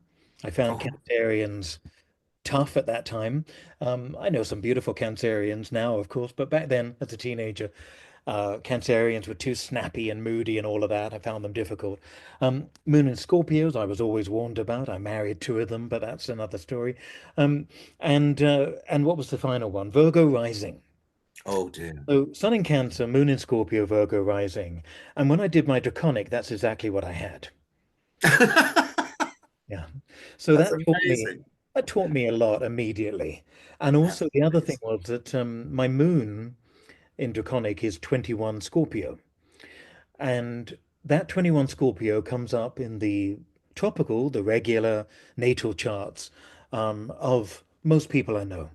I found Oh, Cancerians tough at that time. I know some beautiful Cancerians now, of course, but back then, as a teenager, Cancerians were too snappy and moody and all of that. I found them difficult. Moon and Scorpios, I was always warned about. I married two of them, but that's another story. Um, and what was the final one? Virgo rising. oh dear. So Sun in Cancer, Moon in Scorpio, Virgo rising. And when I did my Draconic, that's exactly what I had. Yeah. So That's amazing. that taught me a lot immediately. And That's also the other thing amazing. was that my moon in Draconic is 21 Scorpio. And that 21 Scorpio comes up in the tropical, the regular natal charts of most people I know.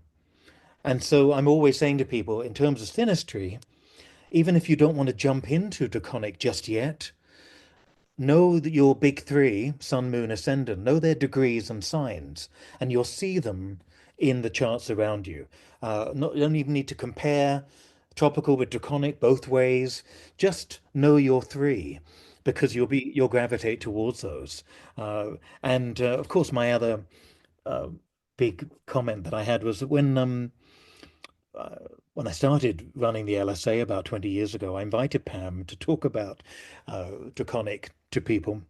And so I'm always saying to people, in terms of synastry, even if you don't want to jump into Draconic just yet, know that your big three, Sun, Moon, Ascendant, know their degrees and signs, and you'll see them in the charts around you. You don't even need to compare tropical with draconic both ways. Just know your three, because you'll gravitate towards those. Uh, and of course, my other uh, big comment that I had was that uh, when I started running the LSA about 20 years ago, I invited Pam to talk about draconic to people.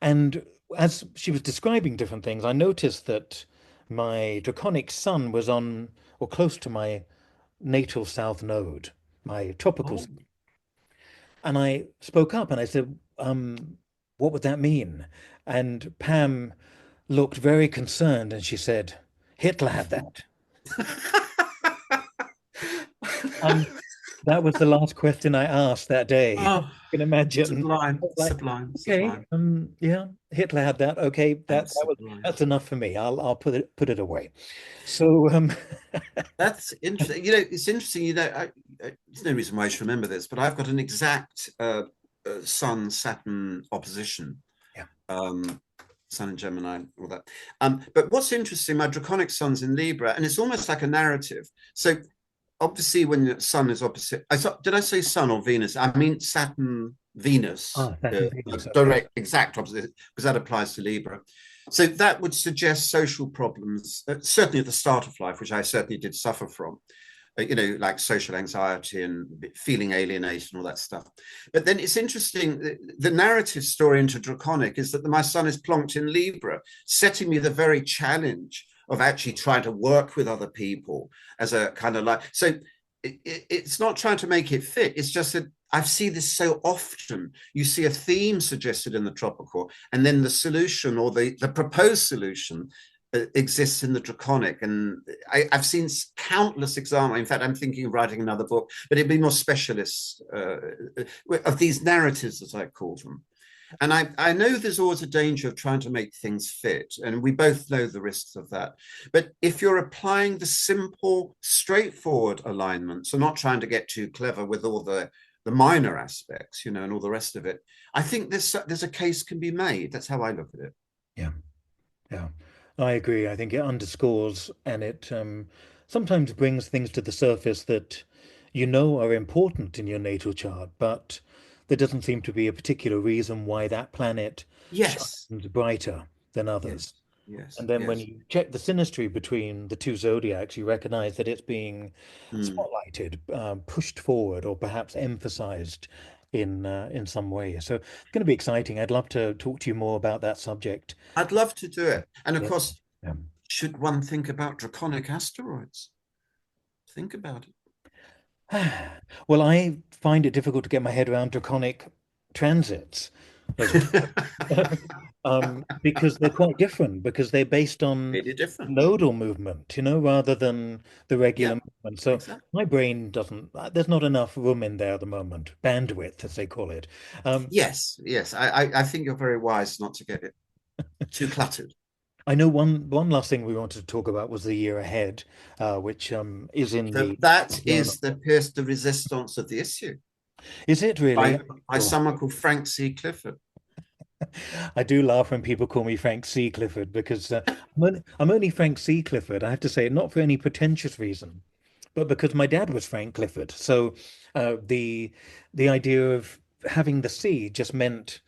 And as she was describing different things, I noticed that my draconic sun was on or close to my natal south node, my tropical. Oh. And I spoke up and I said, what would that mean? And Pam looked very concerned and she said, Hitler had that. And that was the last question I asked that day. You Oh, can imagine. I sublime, was like, sublime, okay, sublime. yeah, Hitler had that. Okay, That's sublime. that's enough for me. I'll put it away. So That's interesting. You know, it's interesting. You know, there's no reason why I should remember this, but I've got an exact Sun Saturn opposition. yeah. Um, Sun in Gemini, all that. But what's interesting, my Draconic Sun's in Libra, and it's almost like a narrative. So obviously, when the Sun is opposite, did I say Sun or Venus? I mean Saturn, Venus, Saturn, Venus. Okay. direct, exact opposite, because that applies to Libra. So that would suggest social problems, certainly at the start of life, which I certainly did suffer from, you know, like social anxiety and feeling alienated and all that stuff. But then it's interesting, the narrative story into Draconic is that my sun is plonked in Libra, setting me the very challenge of actually trying to work with other people as a kind of like, so it's not trying to make it fit. It's just that I see this so often. You see a theme suggested in the tropical, and then the solution or the proposed solution exists in the draconic. And I've seen countless examples. In fact, I'm thinking of writing another book, but it'd be more specialist of these narratives, as I call them. And I know there's always a danger of trying to make things fit, and we both know the risks of that. But if you're applying the simple, straightforward alignments, so not trying to get too clever with all the the minor aspects, and all the rest of it. I think there's a case can be made. That's how I look at it. Yeah. Yeah, I agree. I think it underscores and it sometimes brings things to the surface that you know are important in your natal chart, but there doesn't seem to be a particular reason why that planet Yes, shines brighter than others. yes, yes, And then when yes. you check the synastry between the two zodiacs, you recognize that it's being Mm. spotlighted, pushed forward, or perhaps emphasized in some way. So it's going to be exciting. I'd love to talk to you more about that subject. I'd love to do it. And of Yeah. course, Yeah. should one think about draconic asteroids? Think about it. Well, I find it difficult to get my head around draconic transits as well, because they're quite different, because they're based on Really different. nodal movement, rather than the Yeah, regular movement. So exactly. my brain doesn't, there's not enough room in there at the moment, bandwidth, as they call it. Um, Yes, yes. I think you're very wise not to get it too cluttered. I know one last thing we wanted to talk about was the year ahead, which is in So the that journal. is the pièce de résistance of the issue Is it really? by someone called Frank C. Clifford. I do laugh when people call me Frank C. Clifford because I'm only Frank C. Clifford. I have to say, not for any pretentious reason, but because my dad was Frank Clifford. So the idea of having the C just meant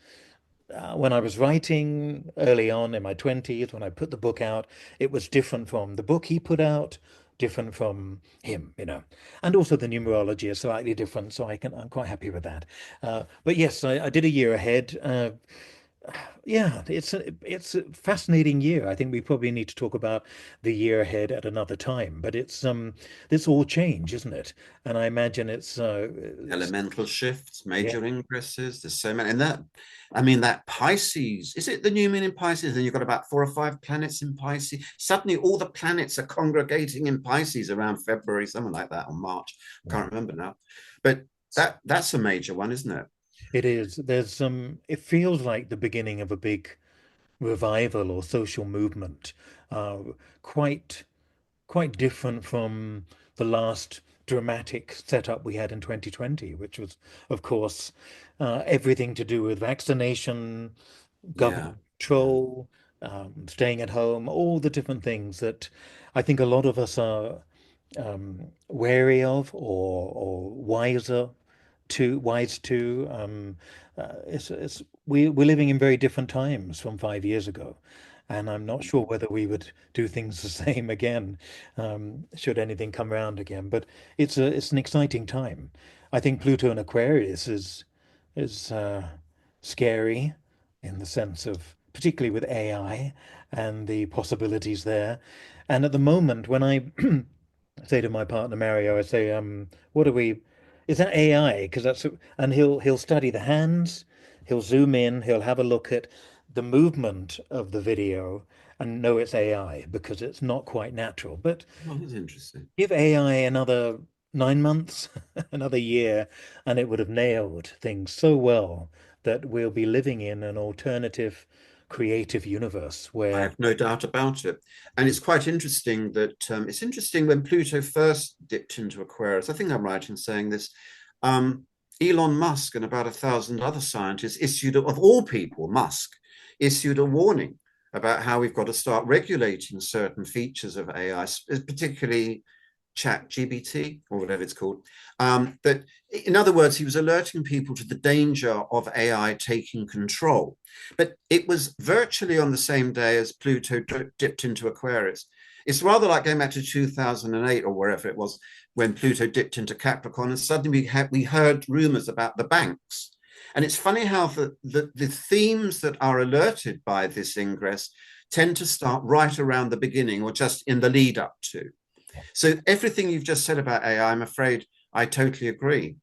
when I was writing early on in my 20s, when I put the book out, it was different from the book he put out, different from him. And also the numerology is slightly different, so I'm quite happy with that. But yes, I did a year ahead. Yeah, it's a fascinating year. I think we probably need to talk about the year ahead at another time. But this all change, isn't it? And I imagine it's Elemental shifts, yeah. major ingresses. There's so many, and I mean, that Pisces. Is it the new moon in Pisces? And you've got about 4 or 5 planets in Pisces. Suddenly, all the planets are congregating in Pisces around February, something like that, or March. Yeah. Can't remember now. But that's a major one, isn't it? It is. It feels like the beginning of a big revival or social movement. Uh, quite quite different from the last dramatic setup we had in 2020, which was, of course, everything to do with vaccination, Yeah, government yeah, control, staying at home, all the different things that I think a lot of us are wary of or wise to. We're living in very different times from 5 years ago, and I'm not sure whether we would do things the same again, should anything come around again. But it's an exciting time. I think Pluto and Aquarius is scary in the sense of particularly with AI and the possibilities there. And at the moment, when I say to my partner Mario, I say, what are we? Is that AI? Because and he'll study the hands, he'll zoom in, he'll have a look at the movement of the video and know it's AI because it's not quite natural. But well, that's interesting. give AI another 9 months, another year, and it would have nailed things so well that we'll be living in an alternative creative universe I where have no doubt about it. And it's quite interesting that it's interesting when Pluto first dipped into Aquarius. I think I'm right in saying this. Um, Elon Musk and about 1,000 other scientists issued, of all people, Musk issued a warning about how we've got to start regulating certain features of AI, particularly chat GBT or whatever it's called. That, in other words, he was alerting people to the danger of AI taking control. But it was virtually on the same day as Pluto dipped into Aquarius. It's rather like going back to 2008 or wherever it was when Pluto dipped into Capricorn, and suddenly we heard rumors about the banks. And it's funny how the themes that are alerted by this ingress tend to start right around the beginning or just in the lead up to. So everything you've just said about AI, I'm afraid I totally agree.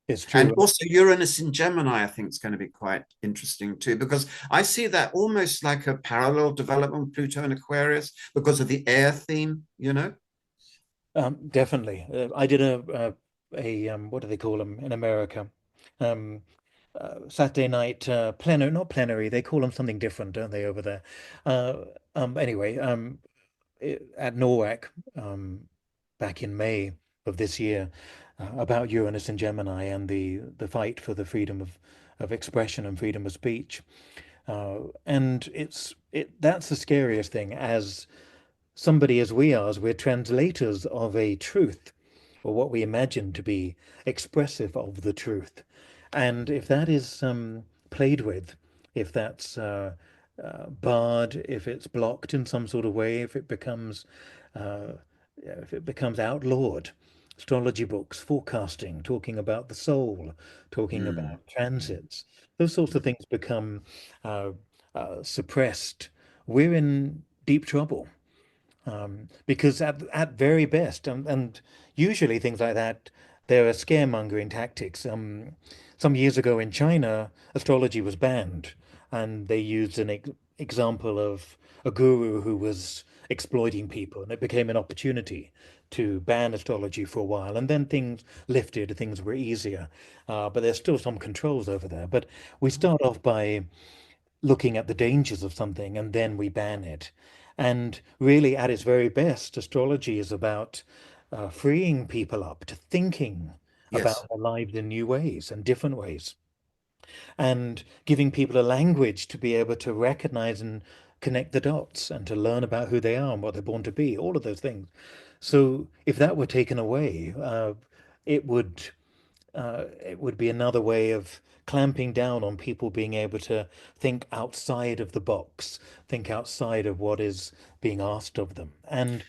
it's And true. also Uranus in Gemini, I think is going to be quite interesting too, because I see that almost like a parallel development, Pluto and Aquarius, because of the air theme. Definitely. I did what do they call them in America? Um, Saturday night plenary, not plenary. They call them something different, don't they, over there? Anyway, at NORAC back in May of this year, about Uranus and Gemini and the fight for the freedom of expression and freedom of speech. And that's the scariest thing. As somebody as we are, as we're translators of a truth, or what we imagine to be expressive of the truth. And if that is played with, if that's barred, if it's blocked in some sort of way, uh, if it becomes outlawed, astrology books, forecasting, talking about the soul, talking Mm, about mm, transits, those sorts of things become uh, suppressed, we're in deep trouble. Because at very best, and usually things like that, there are scaremongering tactics. Some years ago in China, astrology was banned, and they used an example of a guru who was exploiting people, and it became an opportunity to ban astrology for a while. And then things lifted, things were easier, but there's still some controls over there. But we start off by looking at the dangers of something and then we ban it. And really, at its very best, astrology is about freeing people up to thinking yes. about their lives in new ways and different ways, and giving people a language to be able to recognize and connect the dots and to learn about who they are and what they're born to be, all of those things. So, if that were taken away, it would it would be another way of clamping down on people being able to think outside of the box, think outside of what is being asked of them. And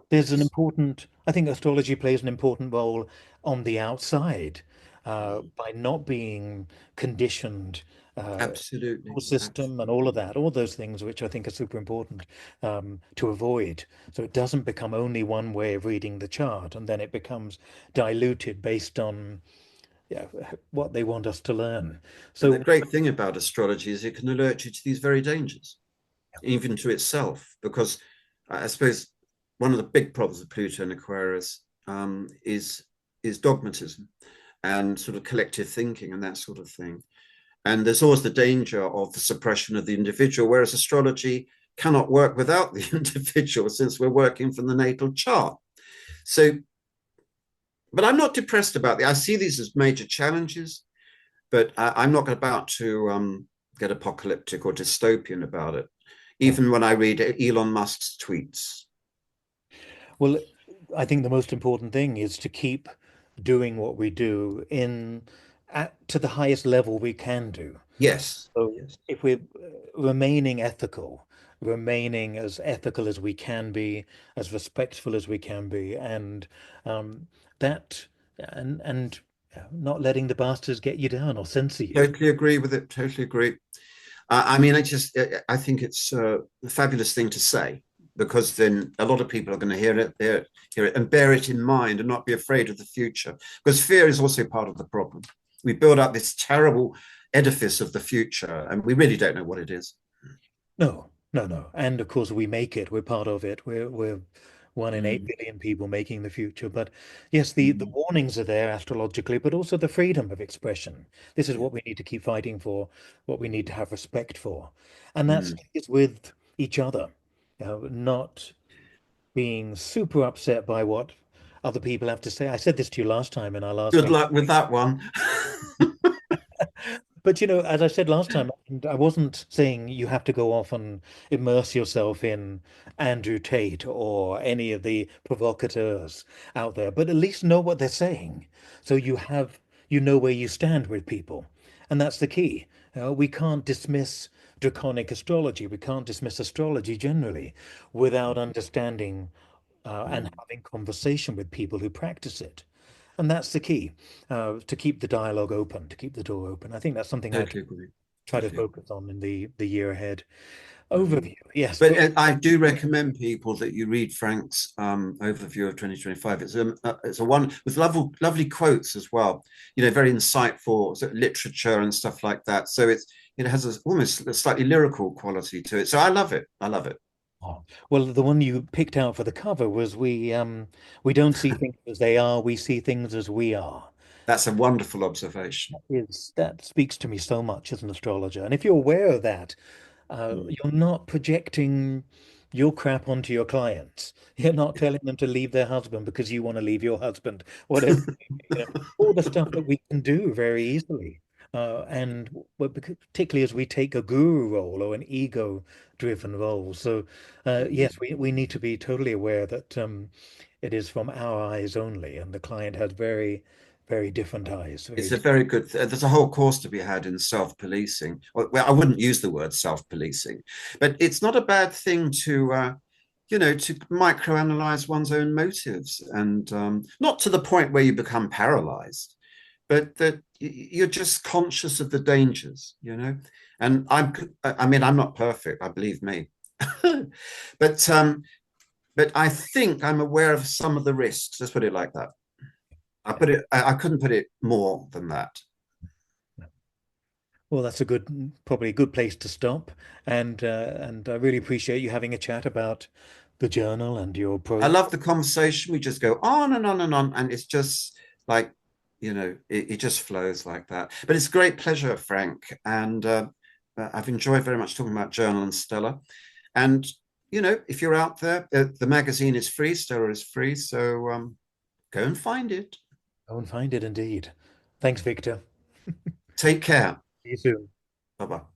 there's an Yes. important, I think astrology plays an important role on the outside Mm, by not being conditioned. absolutely. System and all of Absolutely. that, all those things which I think are super important to avoid. So it doesn't become only one way of reading the chart and then it becomes diluted based on yeah, what they want us to learn. And the So, great thing about astrology is it can alert you to these very dangers, even to itself, because I suppose one of the big problems of Pluto and Aquarius is dogmatism and sort of collective thinking and that sort of thing. And there's always the danger of the suppression of the individual, whereas astrology cannot work without the individual since we're working from the natal chart. So, but I'm not depressed about it. I see these as major challenges, but I'm not about to get apocalyptic or dystopian about it. no. Even when I read Elon Musk's tweets. Well, I think the most important thing is to keep doing what we do in to the highest level we can do. Yes, So yes, if we're remaining ethical, remaining as ethical as we can be, as respectful as we can be, and that and not letting the bastards get you down or censor you. totally agree with it. Totally agree. I mean, I think it's a fabulous thing to say because then a lot of people are going to hear it, and bear it in mind and not be afraid of the future. Because fear is also part of the problem. We build up this terrible edifice of the future, and we really don't know what it is. No, no, no. And of course, we make it. We're part of it. We're 1 in 8 Mm, billion people making the future. But yes, the mm, warnings are there astrologically, but also the freedom of expression. This is yeah, what we need to keep fighting for, what we need to have respect for. And that's mm. is with each other, not being super upset by what other people have to say. I said this to you last time in our last Good meeting. luck with that one. But as I said last time, and I wasn't saying you have to go off and immerse yourself in Andrew Tate or any of the provocateurs out there, but at least know what they're saying. So you know where you stand with people. And that's the key. We can't dismiss draconic astrology. We can't dismiss astrology generally without understanding and Mm, having conversation with people who practice it. And that's the key, to keep the dialogue open, to keep the door open. I think that's something I totally agree. try to Totally agree. focus on in the year ahead. Mm. Overview, yes, But but I do recommend people that you read Frank's overview of 2025. It's a one with lovely quotes as well. You know, very insightful sort of literature and stuff like that. So it has almost a slightly lyrical quality to it. So I love it. I love it. oh, well, the one you picked out for the cover was we don't see things as they are, we see things as we are. That's a wonderful observation. That speaks to me so much as an astrologer. And if you're aware of that, Mm. you're not projecting you're crap onto your clients. You're not telling them to leave their husband because you want to leave your husband, whatever, all the stuff that we can do very easily. And particularly as we take a guru role or an ego-driven role. So, yes, we need to be totally aware that it is from our eyes only, and the client has very, very different eyes. It's a very good, there's a whole course to be had in self-policing. Well, I wouldn't use the word self-policing, but it's not a bad thing to, to microanalyze one's own motives, and not to the point where you become paralyzed, but that you're just conscious of the dangers, And I mean, I'm not perfect, I believe me, but I think I'm aware of some of the risks. Let's put it like that. I couldn't put it more than that. Well, that's a probably a good place to stop. And I really appreciate you having a chat about the journal and your I pro. love the conversation. We just go on and on and on, and it's just like it just flows like that. But it's a great pleasure, Frank, and I've enjoyed very much talking about Journal and Stella. And if you're out there, the magazine is free, Stella is free, so go and find it. Go and find it indeed. Thanks, Victor. Take care. See you soon. Bye bye.